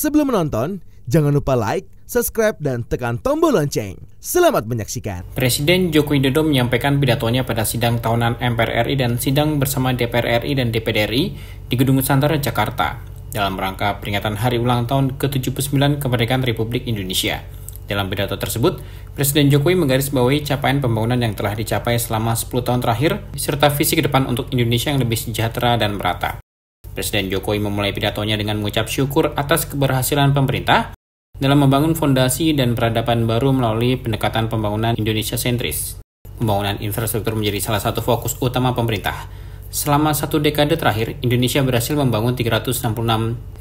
Sebelum menonton, jangan lupa like, subscribe, dan tekan tombol lonceng. Selamat menyaksikan. Presiden Joko Widodo menyampaikan pidatonya pada sidang tahunan MPR RI dan sidang bersama DPR RI dan DPD RI di Gedung Nusantara, Jakarta, dalam rangka peringatan hari ulang tahun ke-79 kemerdekaan Republik Indonesia. Dalam pidato tersebut, Presiden Jokowi menggarisbawahi capaian pembangunan yang telah dicapai selama 10 tahun terakhir, serta visi ke depan untuk Indonesia yang lebih sejahtera dan merata. Presiden Jokowi memulai pidatonya dengan mengucap syukur atas keberhasilan pemerintah dalam membangun fondasi dan peradaban baru melalui pendekatan pembangunan Indonesia sentris. Pembangunan infrastruktur menjadi salah satu fokus utama pemerintah. Selama 1 dekade terakhir, Indonesia berhasil membangun 366.000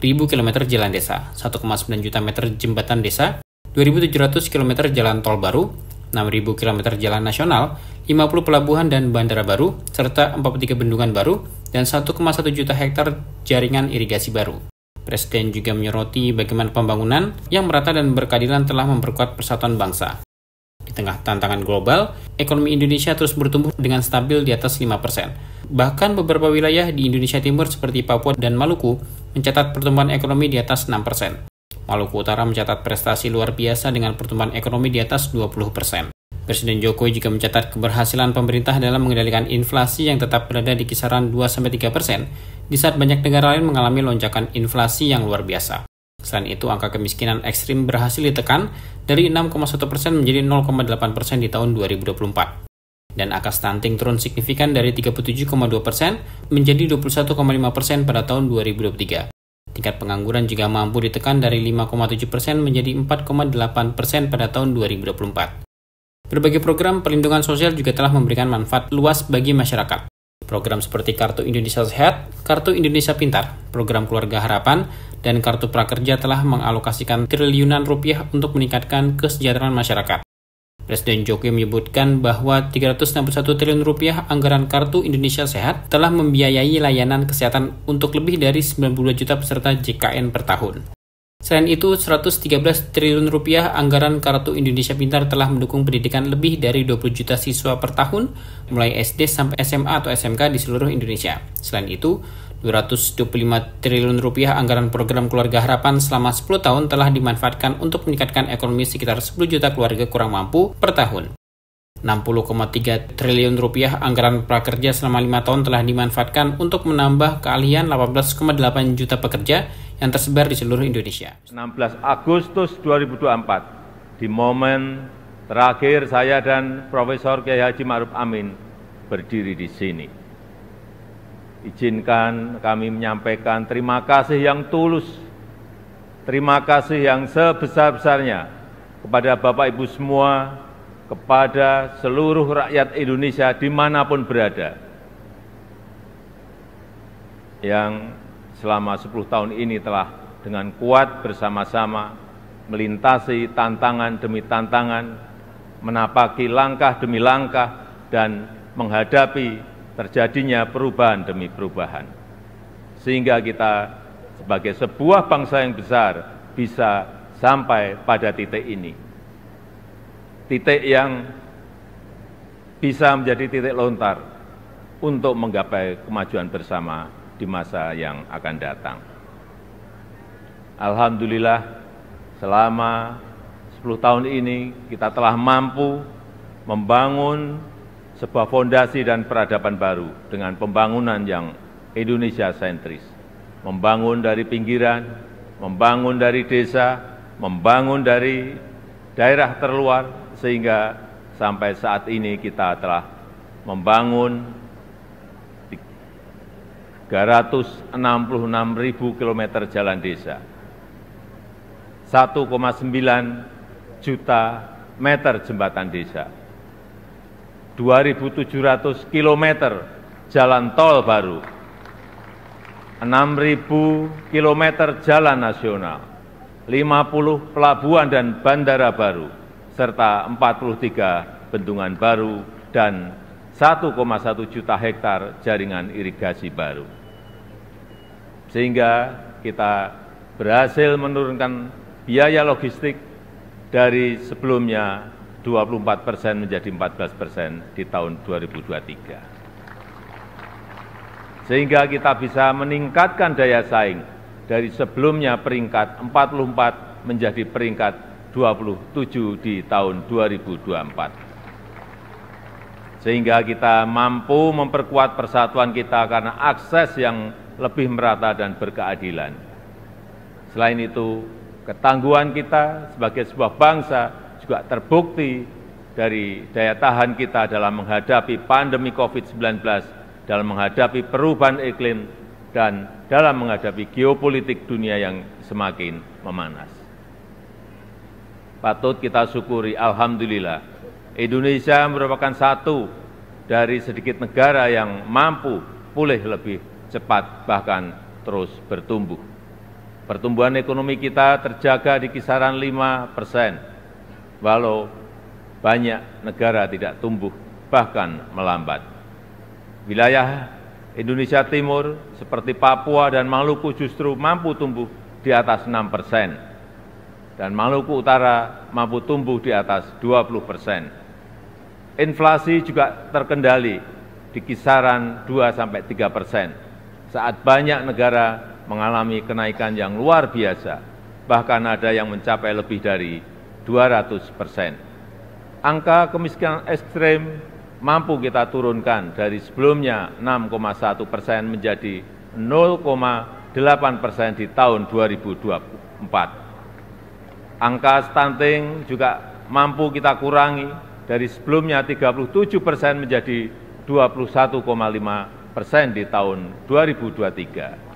km jalan desa, 1,9 juta meter jembatan desa, 2.700 km jalan tol baru, 6.000 km jalan nasional, 50 pelabuhan dan bandara baru, serta 43 bendungan baru, dan 1,1 juta hektar jaringan irigasi baru. Presiden juga menyoroti bagaimana pembangunan yang merata dan berkeadilan telah memperkuat persatuan bangsa. Di tengah tantangan global, ekonomi Indonesia terus bertumbuh dengan stabil di atas 5%. Bahkan beberapa wilayah di Indonesia Timur seperti Papua dan Maluku mencatat pertumbuhan ekonomi di atas 6%. Maluku Utara mencatat prestasi luar biasa dengan pertumbuhan ekonomi di atas 20%. Presiden Jokowi juga mencatat keberhasilan pemerintah dalam mengendalikan inflasi yang tetap berada di kisaran 2-3%, di saat banyak negara lain mengalami lonjakan inflasi yang luar biasa. Selain itu, angka kemiskinan ekstrim berhasil ditekan dari 6,1% menjadi 0,8% di tahun 2024. Dan angka stunting turun signifikan dari 37,2% menjadi 21,5% pada tahun 2023. Tingkat pengangguran juga mampu ditekan dari 5,7% menjadi 4,8% pada tahun 2024. Berbagai program perlindungan sosial juga telah memberikan manfaat luas bagi masyarakat. Program seperti Kartu Indonesia Sehat, Kartu Indonesia Pintar, Program Keluarga Harapan, dan Kartu Prakerja telah mengalokasikan triliunan rupiah untuk meningkatkan kesejahteraan masyarakat. Presiden Jokowi menyebutkan bahwa 361 triliun rupiah anggaran Kartu Indonesia Sehat telah membiayai layanan kesehatan untuk lebih dari 92 juta peserta JKN per tahun. Selain itu, 113 triliun rupiah anggaran Kartu Indonesia Pintar telah mendukung pendidikan lebih dari 20 juta siswa per tahun, mulai SD sampai SMA atau SMK di seluruh Indonesia. Selain itu, 225 triliun rupiah anggaran program Keluarga Harapan selama 10 tahun telah dimanfaatkan untuk meningkatkan ekonomi sekitar 10 juta keluarga kurang mampu per tahun. 60,3 triliun rupiah anggaran prakerja selama 5 tahun telah dimanfaatkan untuk menambah keahlian 18,8 juta pekerja yang tersebar di seluruh Indonesia. 16 Agustus 2024, di momen terakhir saya dan Profesor Kiai Haji Ma'ruf Amin berdiri di sini. Izinkan kami menyampaikan terima kasih yang tulus, terima kasih yang sebesar-besarnya kepada Bapak Ibu semua, kepada seluruh rakyat Indonesia dimanapun berada, yang selama 10 tahun ini telah dengan kuat bersama-sama melintasi tantangan demi tantangan, menapaki langkah demi langkah, dan menghadapi terjadinya perubahan demi perubahan. Sehingga kita sebagai sebuah bangsa yang besar bisa sampai pada titik ini. Titik yang bisa menjadi titik lontar untuk menggapai kemajuan bersama di masa yang akan datang. Alhamdulillah, selama 10 tahun ini kita telah mampu membangun sebuah fondasi dan peradaban baru dengan pembangunan yang Indonesia sentris. Membangun dari pinggiran, membangun dari desa, membangun dari daerah terluar, sehingga sampai saat ini kita telah membangun 366.000 km jalan desa, 1,9 juta meter jembatan desa, 2.700 km jalan tol baru, 6.000 km jalan nasional, 50 pelabuhan dan bandara baru, serta 43 bendungan baru dan 1,1 juta hektar jaringan irigasi baru. Sehingga kita berhasil menurunkan biaya logistik dari sebelumnya 24% menjadi 14% di tahun 2023. Sehingga kita bisa meningkatkan daya saing dari sebelumnya peringkat 44 menjadi peringkat 27 di tahun 2024. Sehingga kita mampu memperkuat persatuan kita karena akses yang lebih merata dan berkeadilan. Selain itu, ketangguhan kita sebagai sebuah bangsa juga terbukti dari daya tahan kita dalam menghadapi pandemi COVID-19, dalam menghadapi perubahan iklim, dan dalam menghadapi geopolitik dunia yang semakin memanas. Patut kita syukuri, alhamdulillah, Indonesia merupakan satu dari sedikit negara yang mampu pulih lebih cepat, bahkan terus bertumbuh. Pertumbuhan ekonomi kita terjaga di kisaran 5%, walau banyak negara tidak tumbuh, bahkan melambat. Wilayah Indonesia Timur seperti Papua dan Maluku justru mampu tumbuh di atas 6%, dan Maluku Utara mampu tumbuh di atas 20%. Inflasi juga terkendali di kisaran 2–3%, saat banyak negara mengalami kenaikan yang luar biasa, bahkan ada yang mencapai lebih dari 200%. Angka kemiskinan ekstrem mampu kita turunkan dari sebelumnya 6,1% menjadi 0,8% di tahun 2024. Angka stunting juga mampu kita kurangi dari sebelumnya 37% menjadi 21,5% di tahun 2023.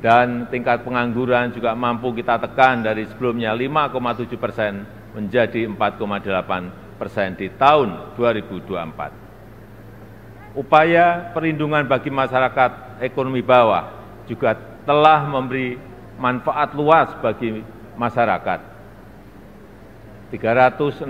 Dan tingkat pengangguran juga mampu kita tekan dari sebelumnya 5,7% menjadi 4,8% di tahun 2024. Upaya perlindungan bagi masyarakat ekonomi bawah juga telah memberi manfaat luas bagi masyarakat. 361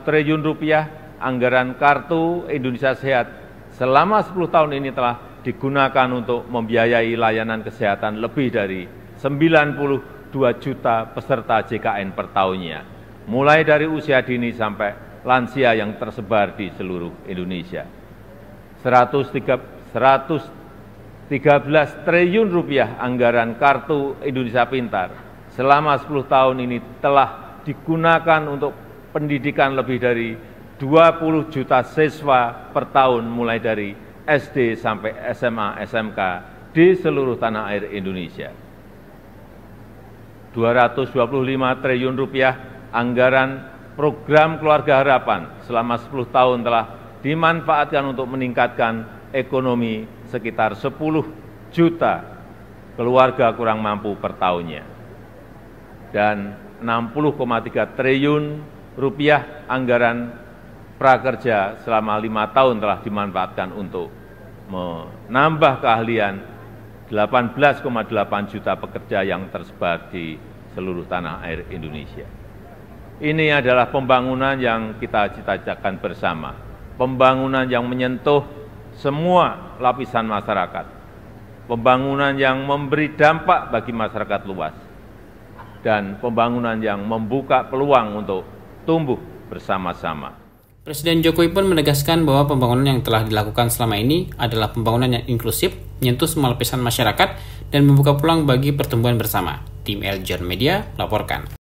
triliun rupiah anggaran Kartu Indonesia Sehat selama 10 tahun ini telah digunakan untuk membiayai layanan kesehatan lebih dari 92 juta peserta JKN per tahunnya, mulai dari usia dini sampai lansia yang tersebar di seluruh Indonesia. 113 triliun rupiah anggaran Kartu Indonesia Pintar selama 10 tahun ini telah digunakan untuk pendidikan lebih dari 20 juta siswa per tahun mulai dari SD sampai SMA, SMK di seluruh tanah air Indonesia. 225 triliun rupiah anggaran program Keluarga Harapan selama 10 tahun telah dimanfaatkan untuk meningkatkan ekonomi sekitar 10 juta keluarga kurang mampu per tahunnya. Dan 60,3 triliun rupiah anggaran prakerja selama 5 tahun telah dimanfaatkan untuk menambah keahlian 18,8 juta pekerja yang tersebar di seluruh tanah air Indonesia. Ini adalah pembangunan yang kita cita-citakan bersama, pembangunan yang menyentuh semua lapisan masyarakat, pembangunan yang memberi dampak bagi masyarakat luas, dan pembangunan yang membuka peluang untuk tumbuh bersama-sama. Presiden Jokowi pun menegaskan bahwa pembangunan yang telah dilakukan selama ini adalah pembangunan yang inklusif, menyentuh semua lapisan masyarakat, dan membuka peluang bagi pertumbuhan bersama. Tim Eljon Media melaporkan.